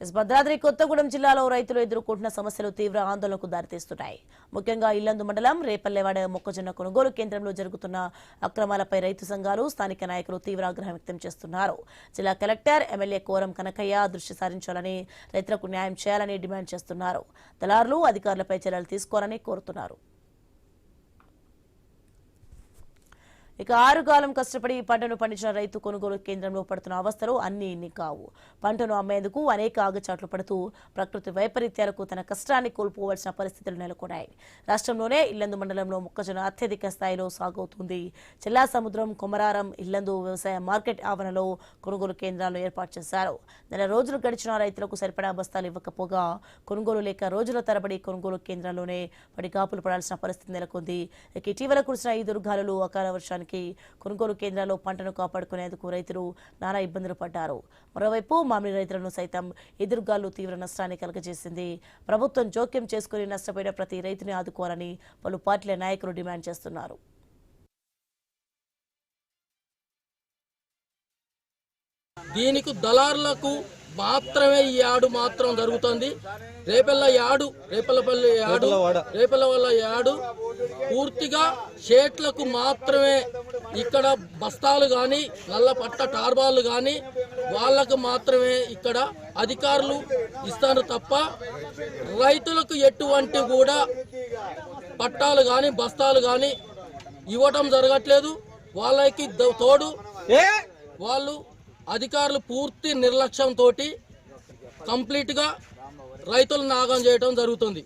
భద్రాద్రి కొత్తగూడెం జిల్లాలో రైతులు ఎదుర్కొంటున్న సమస్యలు తీవ్ర ఆందోళనకు దారితీస్తున్నాయి. ముఖ్యంగా ఇల్లందు మండలం రేపల్లెవాడ మొక్కజొన్న కొనుగోలు కేంద్రంలో జరుగుతున్న అక్రమాలపై రైతు సంఘాలు, స్థానిక నాయకులు తీవ్ర ఆగ్రహం వ్యక్తం చేస్తున్నారు. జిల్లా కలెక్టర్, ఎమ్మెల్యే కోరం కనకయ్య దృష్టి సారించాలని, రైతులకు న్యాయం చేయాలని డిమాండ్ చేస్తున్నారు. దళారులు, అధికారులపై చర్యలు తీసుకోవాలని కోరుతున్నారు. ఇక 6 కాలం కష్టపడి పంటను పండించిన రైతు కొనుగోలు కేంద్రంలో పడుతున్న అవస్థలు అన్ని ఇన్ని కావు. పంటను అమ్మేందుకు అనేక ఆగచాట్లు పడుతూ ప్రకృతి వైపరీత్యాలకు తన కష్టాన్ని కోల్పోవలసిన పరిస్థితులు నెలకొన్నాయి. రాష్ట్రంలోనే ఇల్లందు మండలంలో మొక్కజొన్న అత్యధిక స్థాయిలో సాగవుతుంది. జిల్లా సముద్రం, కొమరారం, ఇల్లందు వ్యవసాయ మార్కెట్ ఆవరణలో కొనుగోలు కేంద్రాలను ఏర్పాటు చేశారు. నెల రోజులు గడిచిన రైతులకు సరిపడా బస్తాలు ఇవ్వకపోగా కొనుగోలు లేక రోజుల తరబడి కొనుగోలు కేంద్రాల్లోనే పడిగాపులు పడాల్సిన పరిస్థితి నెలకొంది. ఇటీవల కురిసిన ఈ దుర్గాలు, అకాల వర్షానికి కొనుగోలు కేంద్రాల్లో పంటను కాపాడుకునేందుకు రైతులు నానా ఇబ్బందులు పడ్డారు. మరోవైపు మామిడి రైతులను సైతం ఎదురుగాలు తీవ్ర నష్టాన్ని కలుగజేసింది. ప్రభుత్వం జోక్యం చేసుకుని నష్టపోయిన ప్రతి రైతుని ఆదుకోవాలని పలు పార్టీల నాయకులు డిమాండ్ చేస్తున్నారు. దీనికి దళారులకు మాత్రమే ఈ యాడు మాత్రం జరుగుతుంది. రేపల్లపల్లి యాడు పూర్తిగా షేట్లకు మాత్రమే ఇక్కడ బస్తాలు కానీ, నల్ల పట్ట టార్బాలు కానీ వాళ్ళకు మాత్రమే ఇక్కడ అధికారులు ఇస్తారు తప్ప రైతులకు ఎటువంటి కూడా పట్టాలు కానీ, బస్తాలు కానీ ఇవ్వటం జరగట్లేదు. వాళ్ళకి తోడు వాళ్ళు అధికారులు పూర్తి నిర్లక్ష్యంతో కంప్లీట్గా రైతులను నాగం చేయడం జరుగుతుంది.